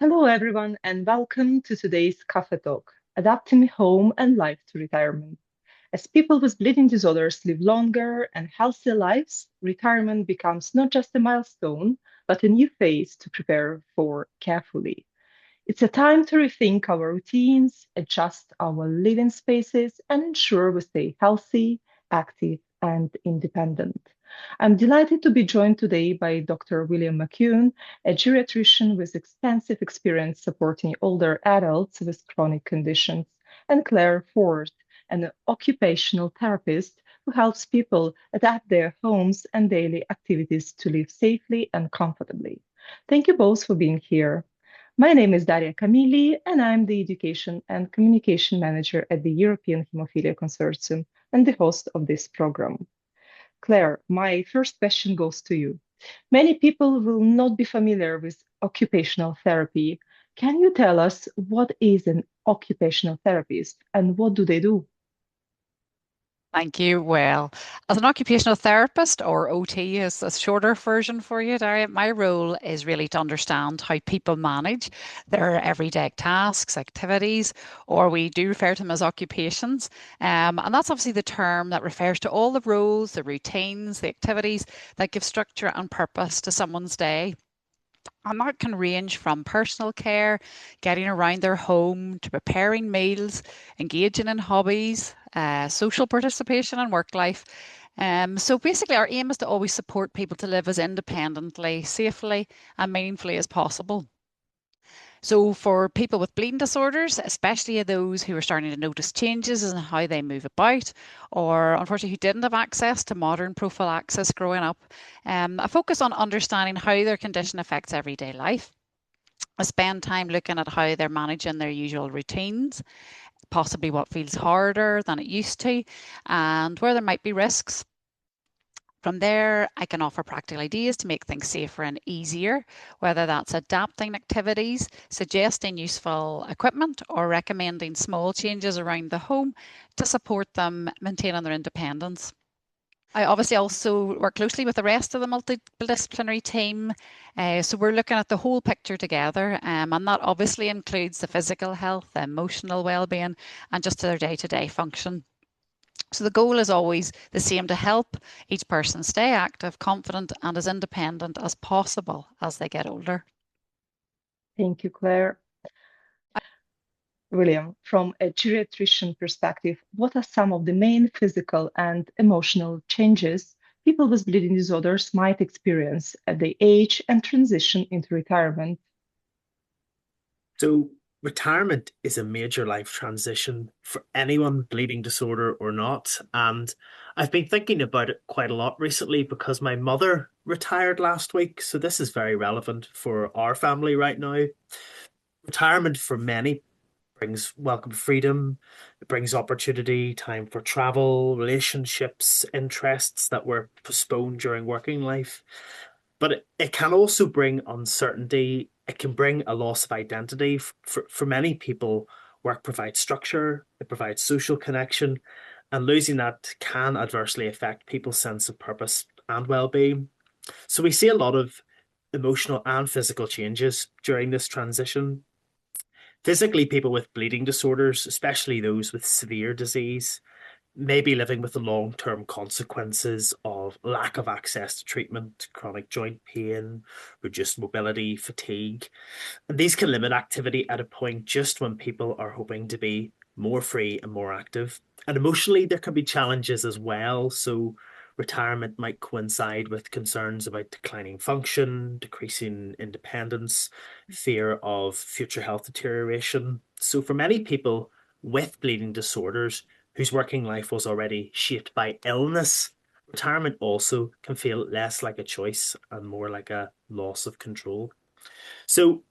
Hello, everyone, and welcome to today's Café Talk, Adapting Home and Life to Retirement. As people with bleeding disorders live longer and healthier lives, retirement becomes not just a milestone, but a new phase to prepare for carefully. It's a time to rethink our routines, adjust our living spaces, and ensure we stay healthy, active, and independent. I'm delighted to be joined today by Dr. William McKeown, a geriatrician with extensive experience supporting older adults with chronic conditions, and Claire Forde, an occupational therapist who helps people adapt their homes and daily activities to live safely and comfortably. Thank you both for being here. My name is Daria Camilli, and I'm the Education and Communication Manager at the European Haemophilia Consortium and the host of this program. Claire, my first question goes to you. Many people will not be familiar with occupational therapy. Can you tell us what is an occupational therapist and what do they do? Thank you. Well, as an occupational therapist, or OT is a shorter version for you, Daria, my role is really to understand how people manage their everyday tasks, activities, or we do refer to them as occupations. And that's obviously the term that refers to all the roles, the routines, the activities that give structure and purpose to someone's day. And that can range from personal care, getting around their home, to preparing meals, engaging in hobbies, social participation and work life. So basically, our aim is to always support people to live as independently, safely, and meaningfully as possible. So, for people with bleeding disorders, especially those who are starting to notice changes in how they move about, or unfortunately who didn't have access to modern prophylaxis growing up, a focus on understanding how their condition affects everyday life. I spend time looking at how they're managing their usual routines, possibly what feels harder than it used to, and where there might be risks. From there, I can offer practical ideas to make things safer and easier, whether that's adapting activities, suggesting useful equipment, or recommending small changes around the home to support them maintaining their independence. I obviously also work closely with the rest of the multidisciplinary team. So we're looking at the whole picture together, and that obviously includes the physical health, the emotional well-being, and just their day-to-day function. So the goal is always the same: to help each person stay active, confident, and as independent as possible as they get older. Thank you, Claire. William, from a geriatrician perspective, what are some of the main physical and emotional changes people with bleeding disorders might experience as they age and transition into retirement? So, retirement is a major life transition for anyone with bleeding disorder or not. And I've been thinking about it quite a lot recently because my mother retired last week. So, this is very relevant for our family right now. Retirement for many brings welcome freedom, it brings opportunity, time for travel, relationships, interests that were postponed during working life. But it can also bring uncertainty. It can bring a loss of identity. For many people, work provides structure, it provides social connection, and losing that can adversely affect people's sense of purpose and well-being. So we see a lot of emotional and physical changes during this transition. Physically, people with bleeding disorders, especially those with severe disease, may be living with the long term consequences of lack of access to treatment, chronic joint pain, reduced mobility, fatigue. And these can limit activity at a point just when people are hoping to be more free and more active. And emotionally, there can be challenges as well. So, retirement might coincide with concerns about declining function, decreasing independence, fear of future health deterioration. So, for many people with bleeding disorders, whose working life was already shaped by illness, retirement also can feel less like a choice and more like a loss of control. So,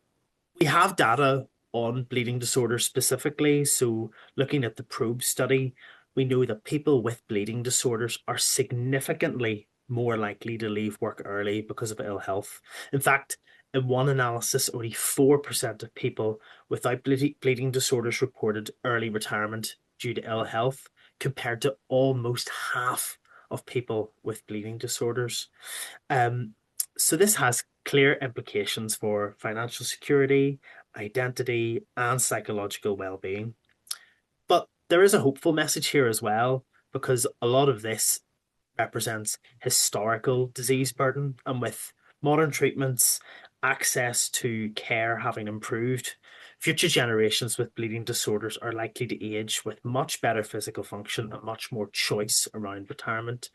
we have data on bleeding disorders specifically. So, looking at the probe study, we know that people with bleeding disorders are significantly more likely to leave work early because of ill health. In fact, in one analysis, only 4% of people without bleeding disorders reported early retirement due to ill health, compared to almost half of people with bleeding disorders. Um, so this has clear implications for financial security identity, and psychological well-being. But there is a hopeful message here as well, because a lot of this represents historical disease burden, and with modern treatments, access to care having improved, future generations with bleeding disorders are likely to age with much better physical function and much more choice around retirement.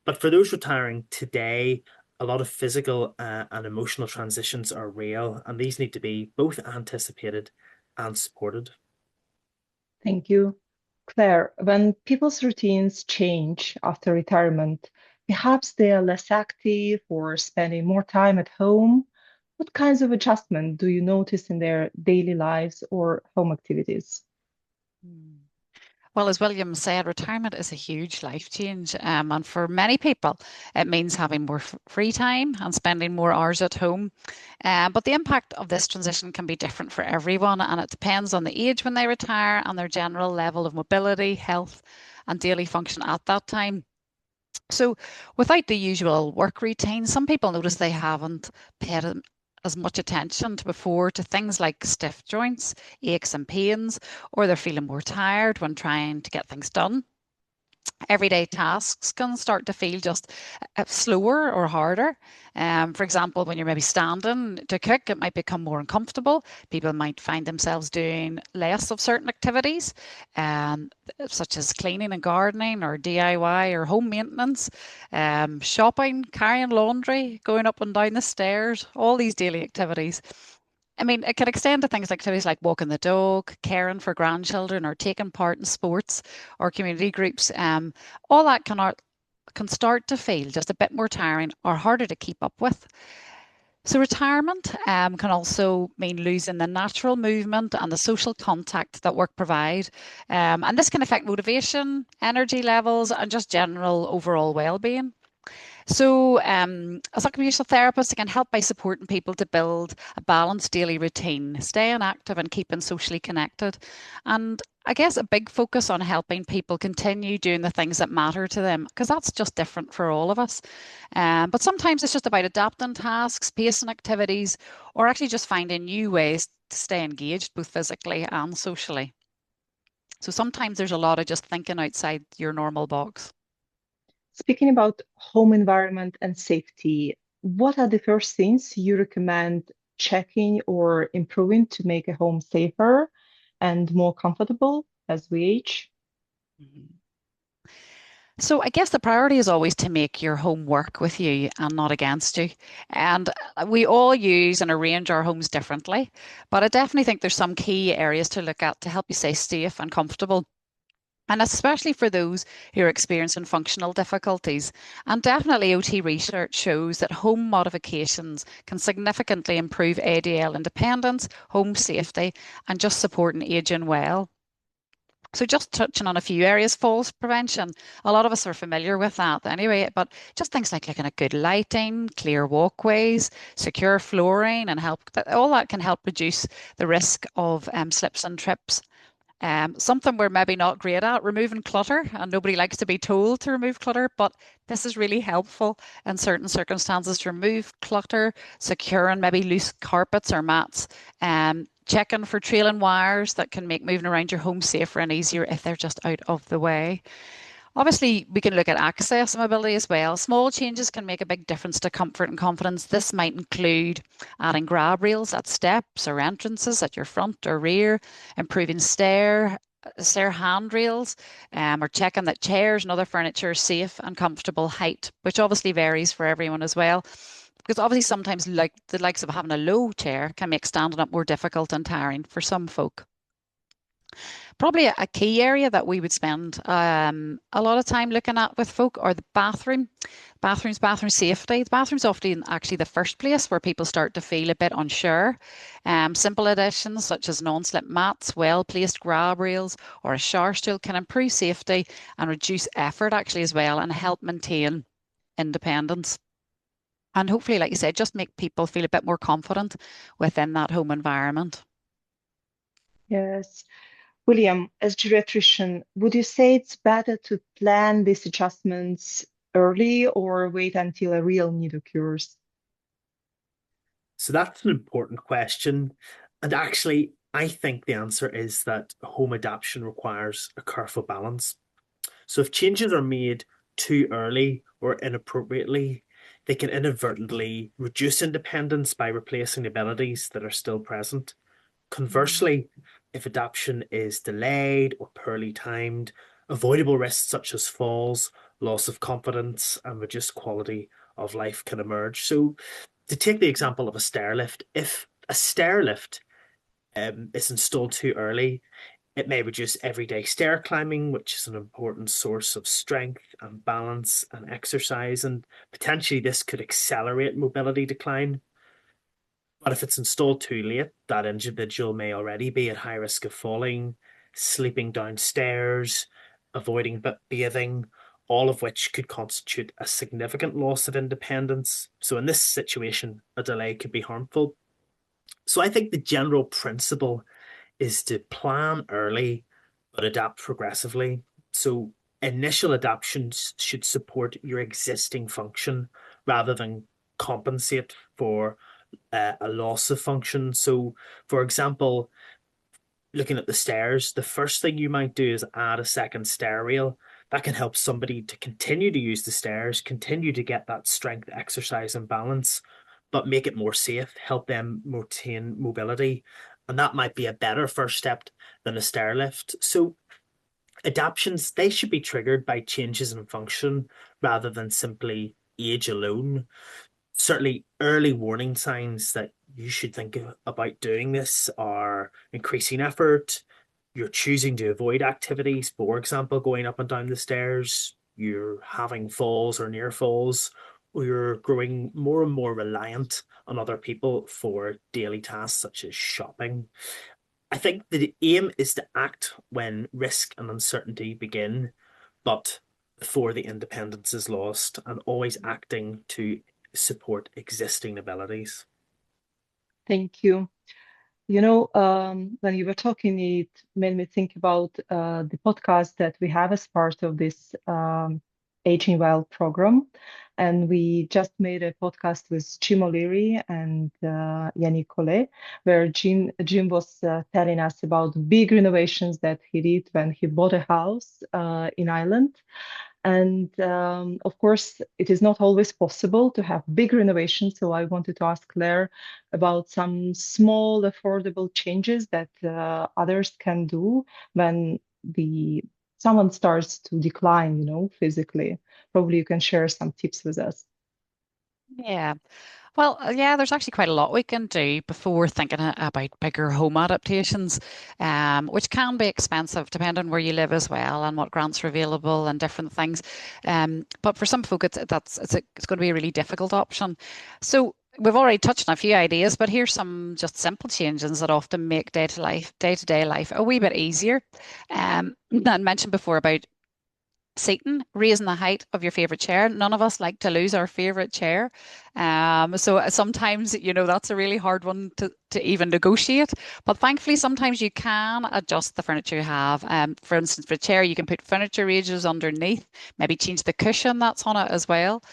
But for those retiring today, a lot of physical and emotional transitions are real, and these need to be both anticipated and supported. Thank you. Claire, when people's routines change after retirement, perhaps they are less active or spending more time at home. What kinds of adjustment do you notice in their daily lives or home activities? Well, as William said, retirement is a huge life change. And for many people, it means having more free time and spending more hours at home. But the impact of this transition can be different for everyone, and it depends on the age when they retire and their general level of mobility, health, and daily function at that time. So, without the usual work routine, some people notice they haven't paid as much attention to before to things like stiff joints, aches and pains, or they're feeling more tired when trying to get things done. Everyday tasks can start to feel just slower or harder. For example, when you're maybe standing to cook, it might become more uncomfortable. People might find themselves doing less of certain activities, um, such as cleaning and gardening, or DIY, or home maintenance, shopping, carrying laundry, going up and down the stairs, all these daily activities. I mean, it can extend to things like activities like walking the dog, caring for grandchildren, or taking part in sports or community groups. All that can start to feel just a bit more tiring or harder to keep up with. So retirement can also mean losing the natural movement and the social contact that work provide. And this can affect motivation, energy levels, and just general overall well-being. So, as occupational therapists, I can help by supporting people to build a balanced daily routine, staying active and keeping socially connected. And I guess a big focus on helping people continue doing the things that matter to them, because that's just different for all of us. But sometimes it's just about adapting tasks, pacing activities, or actually just finding new ways to stay engaged, both physically and socially. So sometimes there's a lot of just thinking outside your normal box. Speaking about home environment and safety, what are the first things you recommend checking or improving to make a home safer and more comfortable as we age? Mhm. So I guess the priority is always to make your home work with you and not against you. And we all use and arrange our homes differently, but I definitely think there's some key areas to look at to help you stay safe and comfortable. And especially for those who are experiencing functional difficulties. And definitely OT research shows that home modifications can significantly improve ADL independence, home safety, and just supporting aging well. So just touching on a few areas, falls prevention. A lot of us are familiar with that anyway, but just things like looking at good lighting, clear walkways, secure flooring, and all that can help reduce the risk of slips and trips. Something we're maybe not great at, removing clutter, and nobody likes to be told to remove clutter, but this is really helpful in certain circumstances to remove clutter, securing maybe loose carpets or mats, checking for trailing wires that can make moving around your home safer and easier if they're just out of the way. Obviously, we can look at access and mobility as well. Small changes can make a big difference to comfort and confidence. This might include adding grab rails at steps or entrances at your front or rear, improving stair handrails, or checking that chairs and other furniture are safe and comfortable height, which obviously varies for everyone as well. Because obviously sometimes like the likes of having a low chair can make standing up more difficult and tiring for some folk. Probably a key area that we would spend a lot of time looking at with folk are the bathroom safety. The bathroom's often actually the first place where people start to feel a bit unsure. Simple additions such as non-slip mats, well-placed grab rails, or a shower stool can improve safety and reduce effort actually as well, and help maintain independence. And hopefully, like you said, just make people feel a bit more confident within that home environment. Yes. William, as geriatrician, would you say it's better to plan these adjustments early or wait until a real need occurs? So that's an important question. And actually, I think the answer is that home adaptation requires a careful balance. So if changes are made too early or inappropriately, they can inadvertently reduce independence by replacing abilities that are still present. Conversely, if adaptation is delayed or poorly timed, avoidable risks such as falls, loss of confidence, and reduced quality of life can emerge. So, to take the example of a stair lift, if a stair lift is installed too early, it may reduce everyday stair climbing, which is an important source of strength and balance and exercise, and potentially this could accelerate mobility decline. But if it's installed too late, that individual may already be at high risk of falling, sleeping downstairs, avoiding bathing, all of which could constitute a significant loss of independence. So in this situation, a delay could be harmful. So I think the general principle is to plan early but adapt progressively. So initial adaptations should support your existing function rather than compensate for a loss of function. So, for example, looking at the stairs, the first thing you might do is add a second stair rail. That can help somebody to continue to use the stairs, continue to get that strength, exercise, and balance, but make it more safe, help them retain mobility. And that might be a better first step than a stair lift. So, adaptations, they should be triggered by changes in function rather than simply age alone. Certainly, early warning signs that you should think about doing this are increasing effort, you're choosing to avoid activities, for example, going up and down the stairs, you're having falls or near falls, or you're growing more and more reliant on other people for daily tasks such as shopping. I think the aim is to act when risk and uncertainty begin, but before the independence is lost, and always acting to support existing abilities. Thank you. When you were talking, it made me think about the podcast that we have as part of this Aging Well program. And we just made a podcast with Jim O'Leary and Yannick Collet, where Jim was telling us about big renovations that he did when he bought a house in Ireland. And of course, it is not always possible to have big renovations. So I wanted to ask Claire about some small, affordable changes that others can do when someone starts to decline, physically. Probably you can share some tips with us. Yeah. Well, yeah, there's actually quite a lot we can do before thinking about bigger home adaptations, which can be expensive depending on where you live as well and what grants are available and different things. But for some folk, it's going to be a really difficult option. So we've already touched on a few ideas, but here's some just simple changes that often make day-to-day life a wee bit easier. I mentioned before about seating, raising the height of your favorite chair. None of us like to lose our favorite chair. So sometimes, that's a really hard one to even negotiate. But thankfully, sometimes you can adjust the furniture you have. For instance, for a chair, you can put furniture ranges underneath, maybe change the cushion that's on it as well.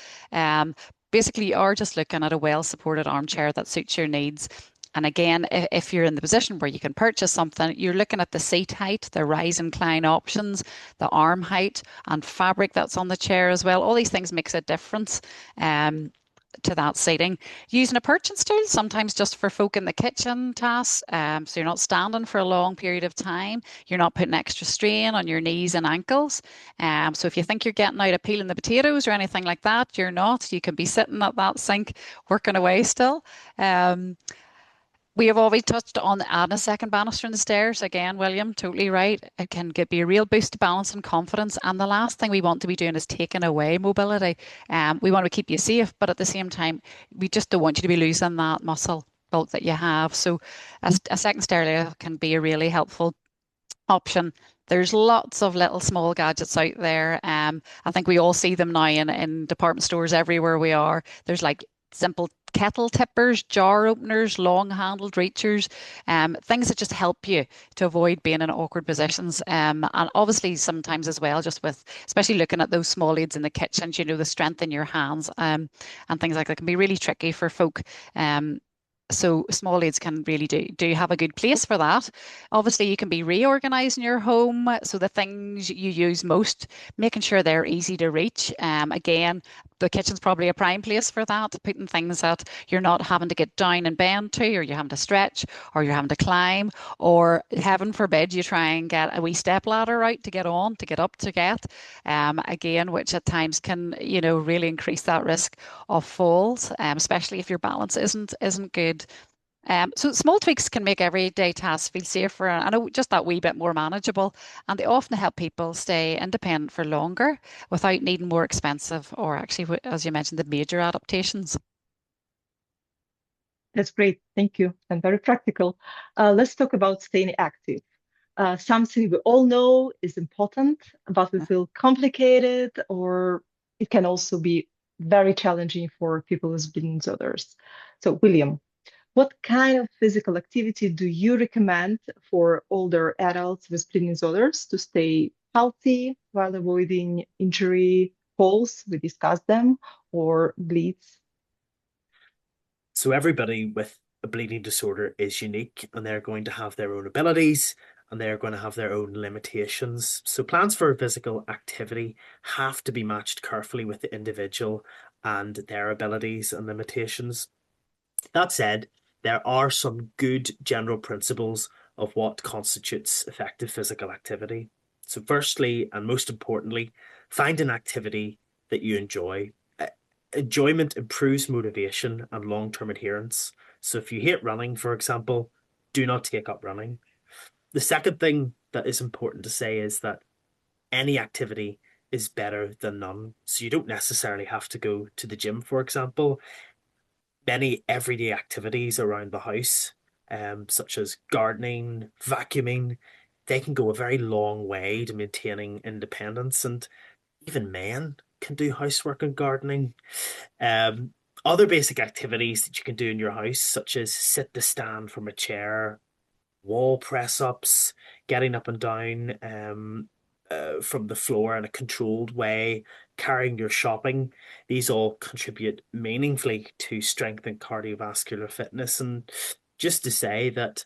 Basically, you are just looking at a well-supported armchair that suits your needs. And again, if you're in the position where you can purchase something, you're looking at the seat height, the rise and climb options, the arm height, and fabric that's on the chair as well. All these things makes a difference to that seating. Using a perching stool, sometimes just for folk in the kitchen tasks, so you're not standing for a long period of time. You're not putting extra strain on your knees and ankles. So if you think you're getting out of peeling the potatoes or anything like that, you're not. You can be sitting at that sink working away still. We have always touched on adding a second banister in the stairs. Again, William, totally right. It can be a real boost to balance and confidence. And the last thing we want to be doing is taking away mobility. We want to keep you safe, but at the same time, we just don't want you to be losing that muscle bulk that you have. So a second stair can be a really helpful option. There's lots of little small gadgets out there. I think we all see them now in department stores everywhere we are. There's like simple kettle tippers, jar openers, long-handled reachers, things that just help you to avoid being in awkward positions. And obviously sometimes as well, just with, especially looking at those small aids in the kitchen, the strength in your hands and things like that can be really tricky for folk. So small leads can really do have a good place for that. Obviously, you can be reorganizing your home. So the things you use most, making sure they're easy to reach. Again, the kitchen's probably a prime place for that, putting things that you're not having to get down and bend to, or you're having to stretch, or you're having to climb, or heaven forbid you try and get a wee step ladder out to get on, to get up to get. Again, which at times can, really increase that risk of falls, especially if your balance isn't good. So small tweaks can make everyday tasks feel safer and just that wee bit more manageable. And they often help people stay independent for longer without needing more expensive or actually, as you mentioned, the major adaptations. That's great. Thank you. And very practical. Let's talk about staying active. Something we all know is important, but we feel complicated, or it can also be very challenging for people with bleeding disorders. So, William, what kind of physical activity do you recommend for older adults with bleeding disorders to stay healthy while avoiding injury, falls, we discussed them, or bleeds? So everybody with a bleeding disorder is unique, and they're going to have their own abilities and they're going to have their own limitations. So plans for physical activity have to be matched carefully with the individual and their abilities and limitations. That said, there are some good general principles of what constitutes effective physical activity. So firstly, and most importantly, find an activity that you enjoy. Enjoyment improves motivation and long-term adherence. So if you hate running, for example, do not take up running. The second thing that is important to say is that any activity is better than none. So you don't necessarily have to go to the gym, for example. Many everyday activities around the house, such as gardening, vacuuming, they can go a very long way to maintaining independence. And even men can do housework and gardening. Um, Other basic activities that you can do in your house, such as sit to stand from a chair, wall press ups, getting up and down from the floor in a controlled way, carrying your shopping. These all contribute meaningfully to strength and cardiovascular fitness. And just to say that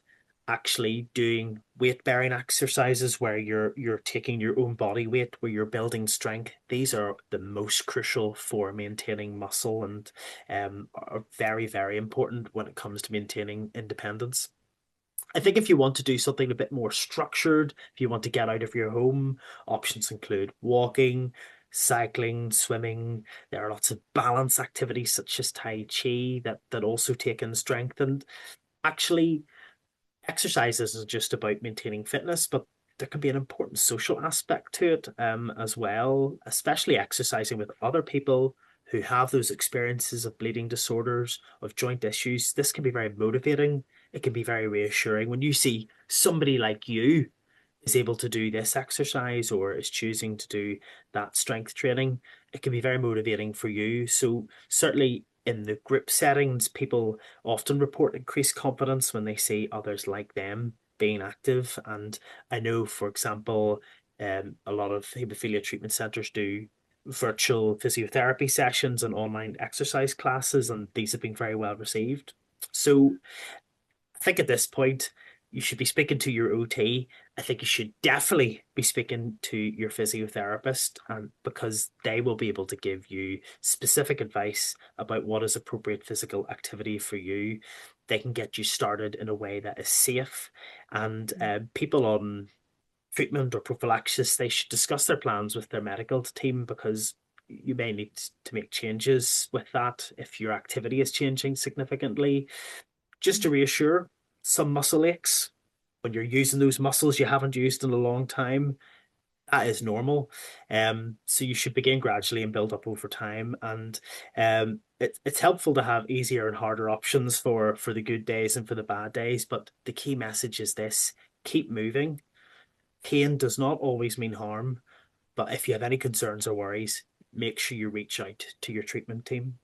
actually doing weight bearing exercises where you're taking your own body weight, where you're building strength, these are the most crucial for maintaining muscle and are very, very important when it comes to maintaining independence. I think if you want to do something a bit more structured, if you want to get out of your home, options include walking, cycling, swimming. There are lots of balance activities such as Tai Chi that also take in strength. And actually, exercise isn't just about maintaining fitness, but there can be an important social aspect to it as well, especially exercising with other people who have those experiences of bleeding disorders, of joint issues. This can be very motivating. It can be very reassuring when you see somebody like you is able to do this exercise or is choosing to do that strength training. It can be very motivating for you. So certainly in the group settings, people often report increased confidence when they see others like them being active. And I know, for example, a lot of haemophilia treatment centres do virtual physiotherapy sessions and online exercise classes, and these have been very well received. So I think at this point, you should be speaking to your OT. I think you should definitely be speaking to your physiotherapist, and because they will be able to give you specific advice about what is appropriate physical activity for you. They can get you started in a way that is safe. And people on treatment or prophylaxis, they should discuss their plans with their medical team because you may need to make changes with that if your activity is changing significantly. Just to reassure, some muscle aches when you're using those muscles you haven't used in a long time, that is normal. So you should begin gradually and build up over time. And it's helpful to have easier and harder options for the good days and for the bad days. But the key message is this: keep moving. Pain does not always mean harm, but if you have any concerns or worries, make sure you reach out to your treatment team.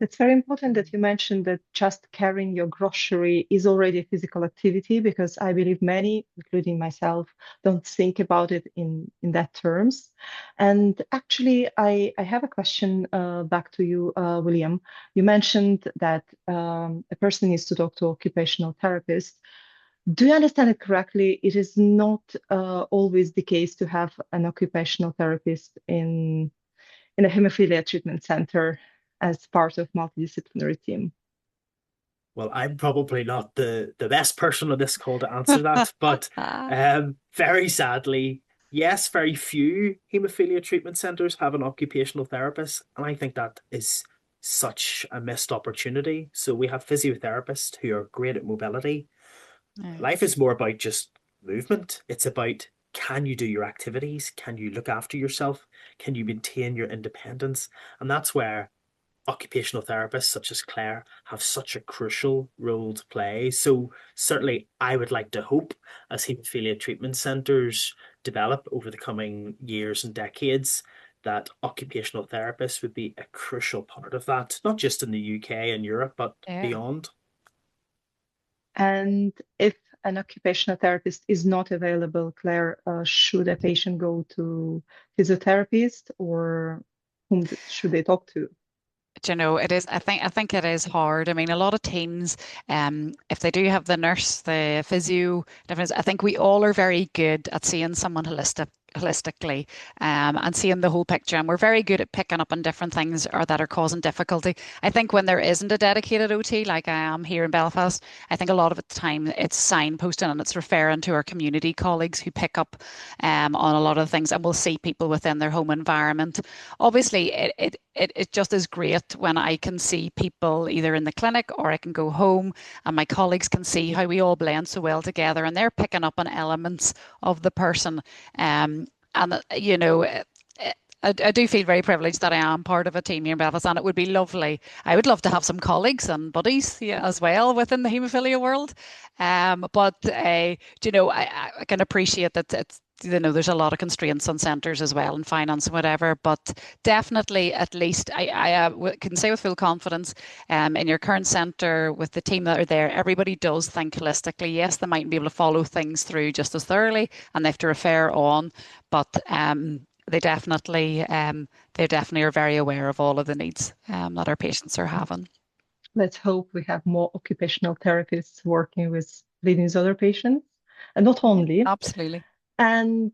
It's very important that you mentioned that just carrying your grocery is already a physical activity, because I believe many, including myself, don't think about it in that terms. And actually, I have a question back to you, William. You mentioned that a person needs to talk to occupational therapist. Do you understand it correctly? It is not always the case to have an occupational therapist in a hemophilia treatment center as part of multidisciplinary team. Well, I'm probably not the best person on this call to answer that, but very sadly, yes, very few haemophilia treatment centers have an occupational therapist, and I think that is such a missed opportunity. So we have physiotherapists who are great at mobility. Yeah. Life is more about just movement. It's about, can you do your activities? Can you look after yourself? Can you maintain your independence? And that's where occupational therapists such as Claire have such a crucial role to play. So certainly I would like to hope, as haemophilia treatment centres develop over the coming years and decades, that occupational therapists would be a crucial part of that, not just in the UK and Europe, but beyond. And if an occupational therapist is not available, Claire, should a patient go to physiotherapist, or whom should they talk to? You know, it is, I think it is hard. I mean, a lot of teams, if they do have the nurse, the physio, I think we all are very good at seeing someone holistically, and seeing the whole picture. And we're very good at picking up on different things or that are causing difficulty. I think when there isn't a dedicated OT, like I am here in Belfast, I think a lot of the time it's signposting and it's referring to our community colleagues who pick up on a lot of things, and we'll see people within their home environment. Obviously, it just is great when I can see people either in the clinic or I can go home and my colleagues can see how we all blend so well together, and they're picking up on elements of the person. And, you know, I do feel very privileged that I am part of a team here in Belfast, and it would be lovely. I would love to have some colleagues and buddies, yeah, as well within the haemophilia world. But you know, I can appreciate that it's, you know, there's a lot of constraints on centres as well, and finance and whatever. But definitely, at least I can say with full confidence, in your current centre with the team that are there, everybody does think holistically. Yes, they mightn't be able to follow things through just as thoroughly, and they have to refer on, but they definitely are very aware of all of the needs that our patients are having. Let's hope we have more occupational therapists working with these other patients, and not only. Absolutely. And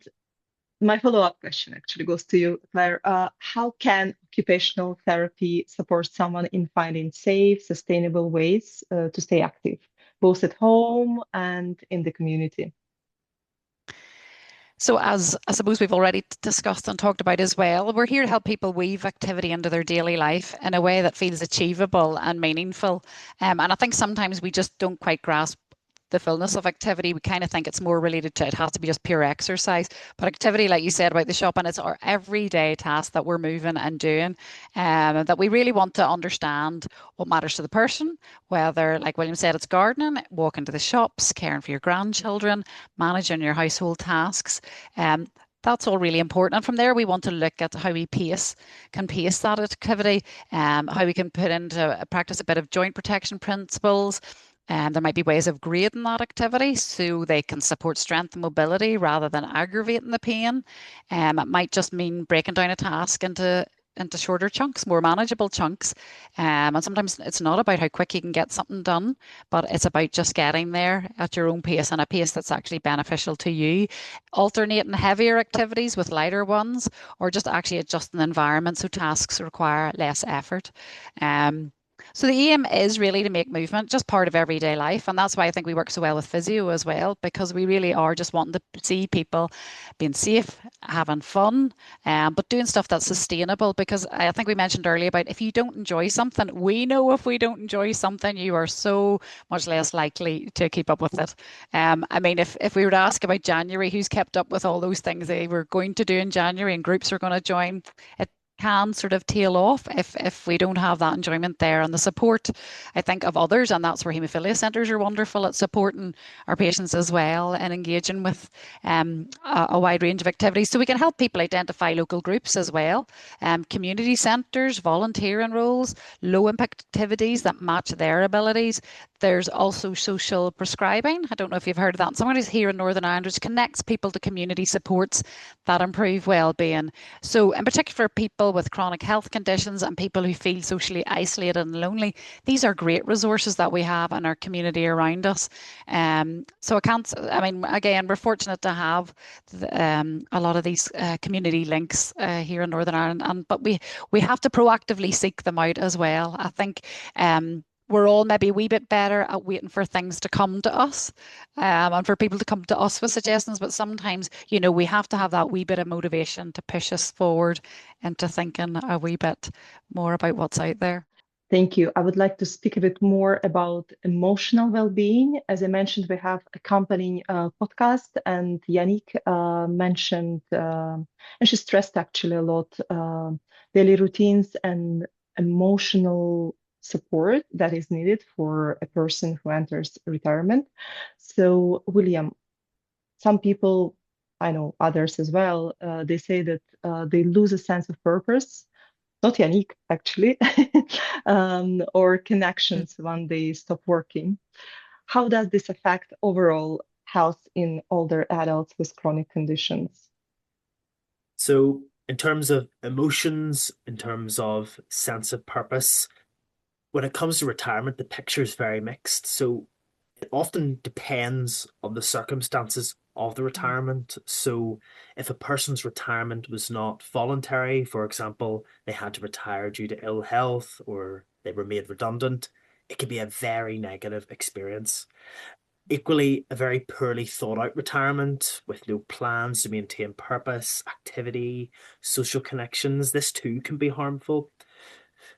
my follow-up question actually goes to you, Claire. How can occupational therapy support someone in finding safe, sustainable ways to stay active, both at home and in the community? So, as I suppose we've already discussed and talked about as well, we're here to help people weave activity into their daily life in a way that feels achievable and meaningful. And I think sometimes we just don't quite grasp the fullness of activity. We kind of think it's more related to, it has to be just pure exercise. But activity, like you said about the shopping, it's our everyday task that we're moving and doing, that we really want to understand what matters to the person, whether, like William said, it's gardening, walking to the shops, caring for your grandchildren, managing your household tasks. That's all really important. And from there, we want to look at how we can pace that activity, how we can put into practice a bit of joint protection principles. There might be ways of grading that activity so they can support strength and mobility rather than aggravating the pain. It might just mean breaking down a task into shorter chunks, more manageable chunks. And sometimes it's not about how quick you can get something done, but it's about just getting there at your own pace, and a pace that's actually beneficial to you. Alternating heavier activities with lighter ones, or just actually adjusting the environment so tasks require less effort. So the aim is really to make movement just part of everyday life. And that's why I think we work so well with physio as well, because we really are just wanting to see people being safe, having fun, but doing stuff that's sustainable. Because I think we mentioned earlier about, if you don't enjoy something, we know if we don't enjoy something, you are so much less likely to keep up with it. I mean, if we were to ask about January, who's kept up with all those things they were going to do in January and groups are going to join, it can sort of tail off if we don't have that enjoyment there, and the support, I think, of others. And that's where haemophilia centres are wonderful at supporting our patients as well and engaging with a wide range of activities. So we can help people identify local groups as well, community centres, volunteering roles, low impact activities that match their abilities. There's also social prescribing. I don't know if you've heard of that. Somebody's here in Northern Ireland, which connects people to community supports that improve well-being. So in particular, people with chronic health conditions and people who feel socially isolated and lonely, these are great resources that we have in our community around us. So I mean, again, we're fortunate to have a lot of these community links here in Northern Ireland, but we have to proactively seek them out as well. I think we're all maybe a wee bit better at waiting for things to come to us and for people to come to us with suggestions. But sometimes, we have to have that wee bit of motivation to push us forward into thinking a wee bit more about what's out there. Thank you. I would like to speak a bit more about emotional well-being. As I mentioned, we have accompanying podcast, and Yannick mentioned, and she stressed actually a lot, daily routines and emotional support that is needed for a person who enters retirement. So, William, some people, I know others as well, they say that they lose a sense of purpose. Not Yannick, actually, or connections when they stop working. How does this affect overall health in older adults with chronic conditions? So, in terms of emotions, in terms of sense of purpose, when it comes to retirement, the picture is very mixed. So, it often depends on the circumstances of the retirement. So if a person's retirement was not voluntary, for example, they had to retire due to ill health or they were made redundant, it can be a very negative experience. Equally, a very poorly thought out retirement with no plans to maintain purpose, activity, social connections, this too can be harmful.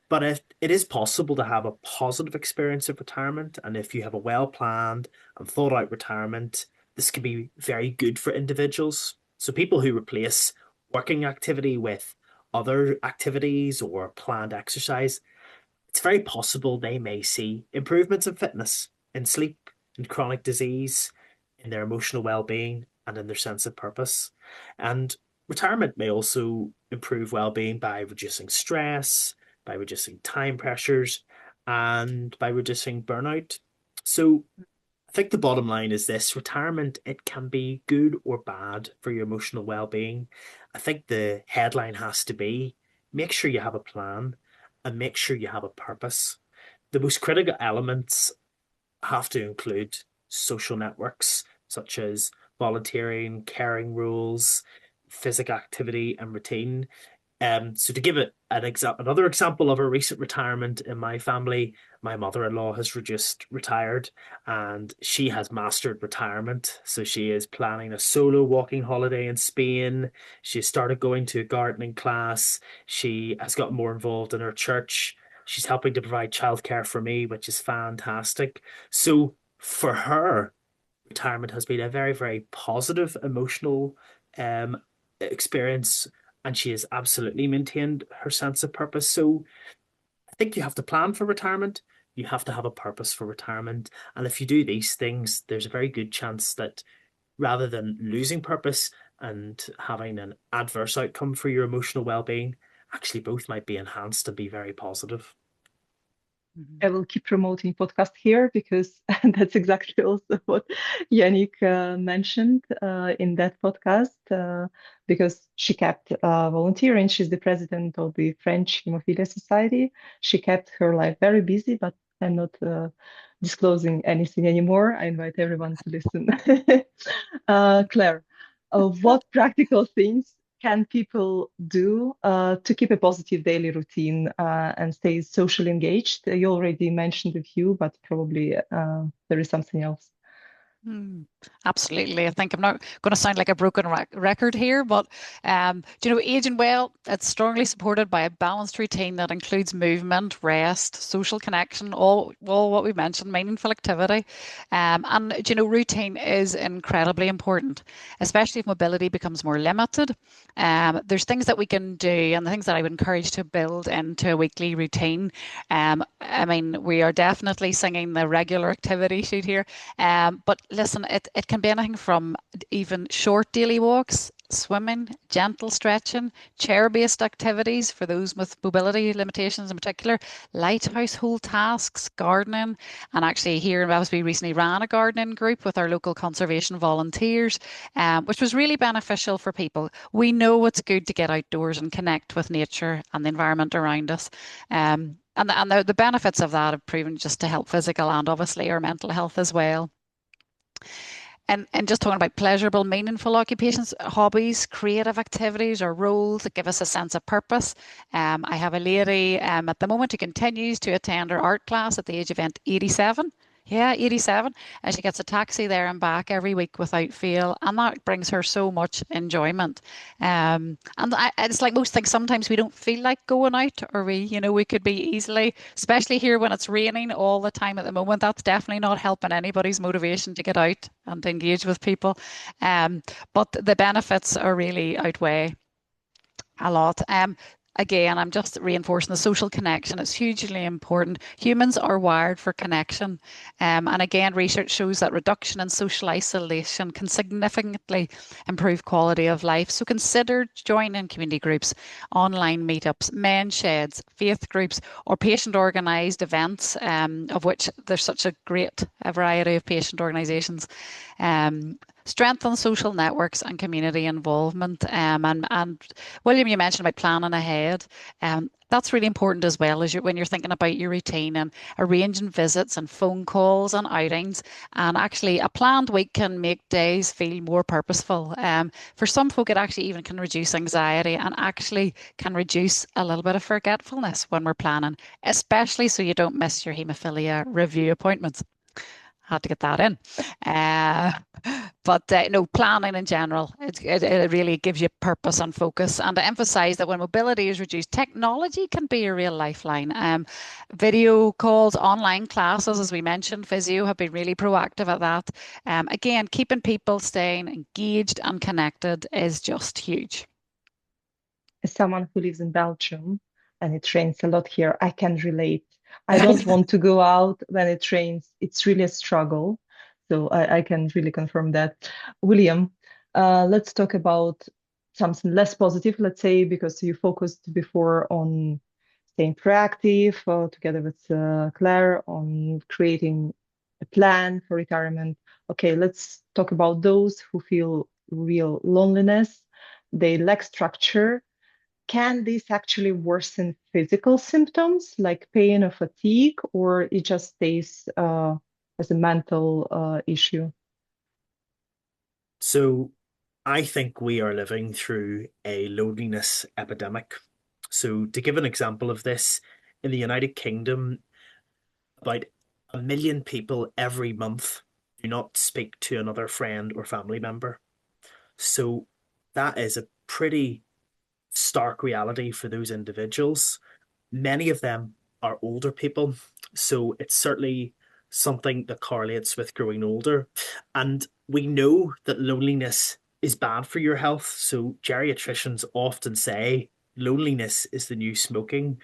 But if it is possible to have a positive experience of retirement, and if you have a well-planned and thought out retirement, this can be very good for individuals. So people who replace working activity with other activities or planned exercise, it's very possible they may see improvements in fitness, in sleep, in chronic disease, in their emotional well-being, and in their sense of purpose. And retirement may also improve well-being by reducing stress, by reducing time pressures, and by reducing burnout. So I think the bottom line is this: retirement, it can be good or bad for your emotional well-being. I think the headline has to be make sure you have a plan and make sure you have a purpose. The most critical elements have to include social networks such as volunteering, caring roles, physical activity, and routine. So to give it another example of a recent retirement in my family, my mother-in-law has just retired and she has mastered retirement. So she is planning a solo walking holiday in Spain. She started going to a gardening class. She has got more involved in her church. She's helping to provide childcare for me, which is fantastic. So for her, retirement has been a very, very positive emotional experience, and she has absolutely maintained her sense of purpose. So I think you have to plan for retirement. You have to have a purpose for retirement. And if you do these things, there's a very good chance that rather than losing purpose and having an adverse outcome for your emotional well-being, actually both might be enhanced and be very positive. I will keep promoting podcast here because that's exactly also what Yannick mentioned in that podcast because she kept volunteering. She's the president of the French Haemophilia Society. She kept her life very busy, but I'm not disclosing anything anymore. I invite everyone to listen. Claire, what practical things can people do to keep a positive daily routine and stay socially engaged? You already mentioned a few, but probably there is something else. Absolutely. I think I'm not going to sound like a broken record here, but do you know, aging well, it's strongly supported by a balanced routine that includes movement, rest, social connection, all what we mentioned, meaningful activity. And do you know, routine is incredibly important, especially if mobility becomes more limited. There's things that we can do, and the things that I would encourage to build into a weekly routine. I mean, we are definitely singing the regular activity sheet here. But listen, it can be anything from even short daily walks, swimming, gentle stretching, chair-based activities for those with mobility limitations in particular, light household tasks, gardening. And actually here in Belfast, we recently ran a gardening group with our local conservation volunteers, which was really beneficial for people. We know it's good to get outdoors and connect with nature and the environment around us. And the benefits of that have proven just to help physical and obviously our mental health as well. And just talking about pleasurable, meaningful occupations, hobbies, creative activities, or roles that give us a sense of purpose. I have a lady at the moment who continues to attend her art class at the age of 87. Yeah, 87. And she gets a taxi there and back every week without fail. And that brings her so much enjoyment. It's like most things, sometimes we don't feel like going out, or we could be easily, especially here when it's raining all the time at the moment. That's definitely not helping anybody's motivation to get out and to engage with people. Um, but the benefits are really outweigh a lot. Again, I'm just reinforcing the social connection. It's hugely important. Humans are wired for connection. And again, research shows that reduction in social isolation can significantly improve quality of life. So consider joining community groups, online meetups, men's sheds, faith groups, or patient organised events, of which there's such a great variety of patient organisations. Um, Strengthen social networks and community involvement. And William, you mentioned about planning ahead. That's really important as well as when you're thinking about your routine and arranging visits and phone calls and outings. And actually, a planned week can make days feel more purposeful. For some folk, it actually even can reduce anxiety and actually can reduce a little bit of forgetfulness when we're planning, especially so you don't miss your haemophilia review appointments. Had to get that in. Uh, but no, planning in general, it really gives you purpose and focus. And to emphasize that when mobility is reduced, technology can be a real lifeline. Video calls, online classes, as we mentioned, physio have been really proactive at that. Again, keeping people staying engaged and connected is just huge. As someone who lives in Belgium and it rains a lot here, I can relate. I don't want to go out when it rains. It's really a struggle. So I can really confirm that. William, let's talk about something less positive, let's say, because you focused before on staying proactive together with Claire on creating a plan for retirement. Okay, let's talk about those who feel real loneliness. They lack structure. Can this actually worsen physical symptoms like pain or fatigue, or it just stays as a mental issue? So I think we are living through a loneliness epidemic. So to give an example of this, in the United Kingdom, about 1 million people every month do not speak to another friend or family member. So that is a pretty stark reality for those individuals. Many of them are older people, so it's certainly something that correlates with growing older. And we know that loneliness is bad for your health. So geriatricians often say loneliness is the new smoking.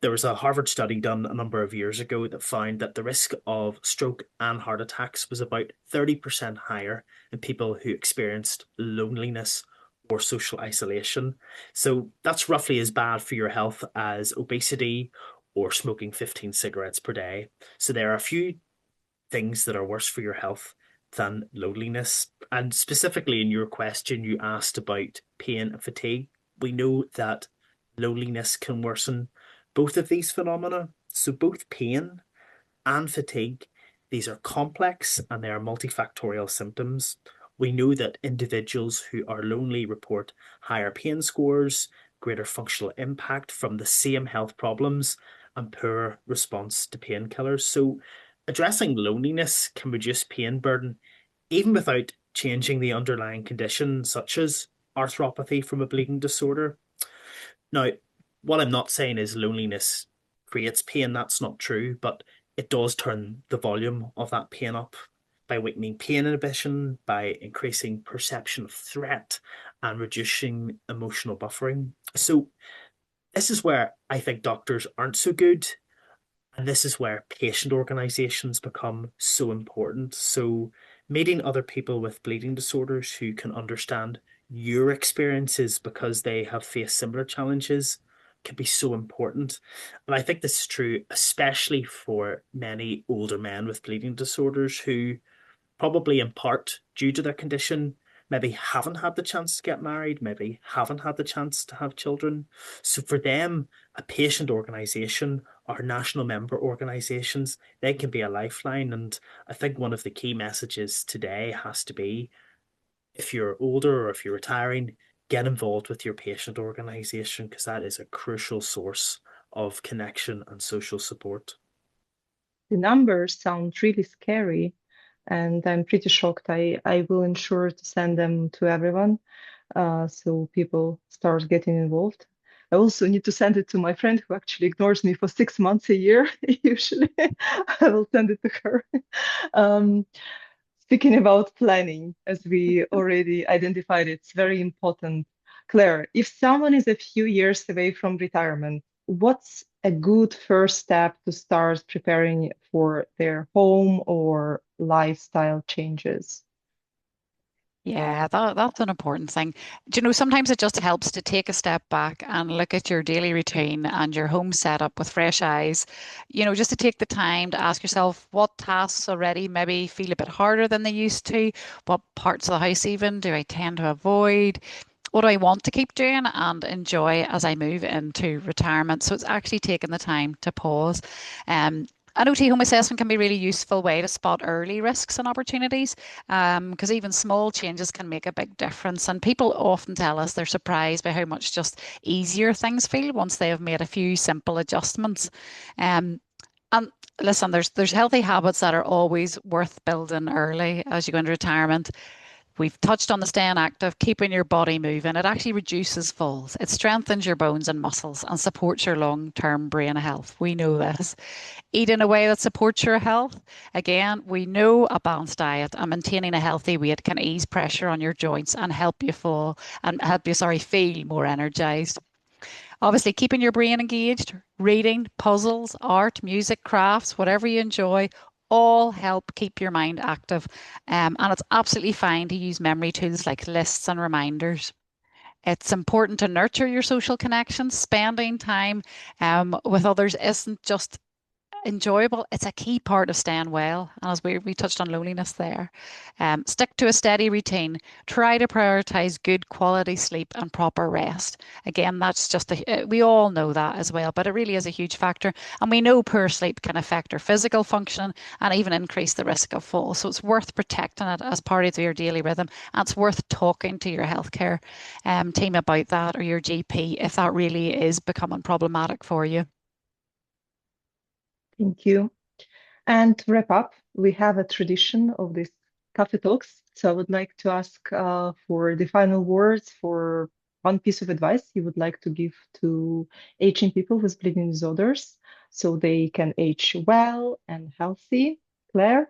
There was a Harvard study done a number of years ago that found that the risk of stroke and heart attacks was about 30% higher in people who experienced loneliness or social isolation. So that's roughly as bad for your health as obesity or smoking 15 cigarettes per day. So there are a few things that are worse for your health than loneliness. And specifically in your question, you asked about pain and fatigue. We know that loneliness can worsen both of these phenomena. So both pain and fatigue, these are complex and they are multifactorial symptoms. We know that individuals who are lonely report higher pain scores, greater functional impact from the same health problems, and poor response to painkillers. So addressing loneliness can reduce pain burden even without changing the underlying condition, such as arthropathy from a bleeding disorder. Now, what I'm not saying is loneliness creates pain. That's not true, but it does turn the volume of that pain up by weakening pain inhibition, by increasing perception of threat, and reducing emotional buffering. So, this is where I think doctors aren't so good. And this is where patient organisations become so important. So, meeting other people with bleeding disorders who can understand your experiences because they have faced similar challenges can be so important. And I think this is true, especially for many older men with bleeding disorders who, probably in part due to their condition, maybe haven't had the chance to get married, maybe haven't had the chance to have children. So for them, a patient organisation or national member organisations, they can be a lifeline. And I think one of the key messages today has to be, if you're older or if you're retiring, get involved with your patient organisation because that is a crucial source of connection and social support. The numbers sound really scary, and I'm pretty shocked. I will ensure to send them to everyone, so people start getting involved. I also need to send it to my friend who actually ignores me for 6 months a year. Usually, I will send it to her. Um, Speaking about planning, as we already identified, it's very important. Claire, if someone is a few years away from retirement, what's a good first step to start preparing for their home or lifestyle changes? Yeah, that's an important thing. Do you know, sometimes it just helps to take a step back and look at your daily routine and your home setup with fresh eyes. You know, just to take the time to ask yourself what tasks already maybe feel a bit harder than they used to, what parts of the house even do I tend to avoid, what do I want to keep doing and enjoy as I move into retirement. So it's actually taking the time to pause. An OT home assessment can be a really useful way to spot early risks and opportunities because even small changes can make a big difference. And people often tell us they're surprised by how much just easier things feel once they have made a few simple adjustments. Um, and listen, there's healthy habits that are always worth building early as you go into retirement. We've touched on the staying active, keeping your body moving. It actually reduces falls. It strengthens your bones and muscles and supports your long-term brain health. We know this. Eat in a way that supports your health. Again, we know a balanced diet and maintaining a healthy weight can ease pressure on your joints and help you feel more energized. Obviously, keeping your brain engaged, reading, puzzles, art, music, crafts, whatever you enjoy, all help keep your mind active. And it's absolutely fine to use memory tools like lists and reminders. It's important to nurture your social connections. Spending time with others isn't just enjoyable. It's a key part of staying well. And as we touched on loneliness there, stick to a steady routine. Try to prioritize good quality sleep and proper rest. Again, that's just we all know that as well, but it really is a huge factor. And we know poor sleep can affect our physical function and even increase the risk of fall. So it's worth protecting it as part of your daily rhythm. And it's worth talking to your healthcare team about that or your GP if that really is becoming problematic for you. Thank you. And to wrap up, we have a tradition of these cafe talks. So I would like to ask for the final words for one piece of advice you would like to give to aging people with bleeding disorders so they can age well and healthy. Claire?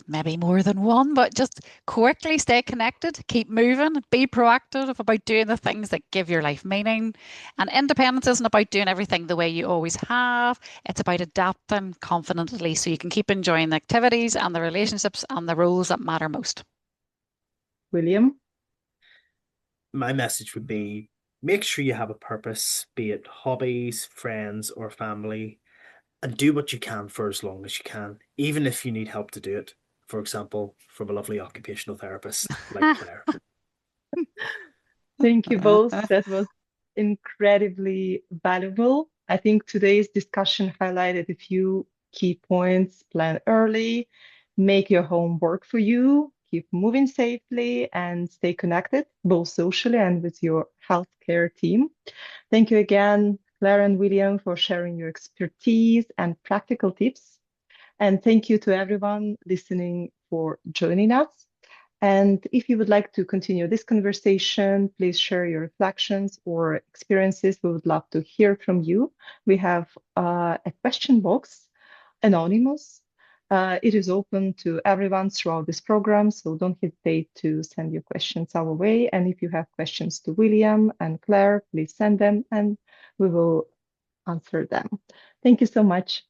Maybe more than one, but just quickly stay connected, keep moving, be proactive about doing the things that give your life meaning. And independence isn't about doing everything the way you always have. It's about adapting confidently so you can keep enjoying the activities and the relationships and the roles that matter most. William? My message would be, make sure you have a purpose, be it hobbies, friends, or family, and do what you can for as long as you can, even if you need help to do it. For example, from a lovely occupational therapist like Claire. Thank you both. That was incredibly valuable. I think today's discussion highlighted a few key points. Plan early, make your home work for you, keep moving safely, and stay connected, both socially and with your healthcare team. Thank you again, Claire and William, for sharing your expertise and practical tips. And thank you to everyone listening for joining us. And if you would like to continue this conversation, please share your reflections or experiences. We would love to hear from you. We have a question box, anonymous. It is open to everyone throughout this program, so don't hesitate to send your questions our way. And if you have questions to William and Claire, please send them and we will answer them. Thank you so much.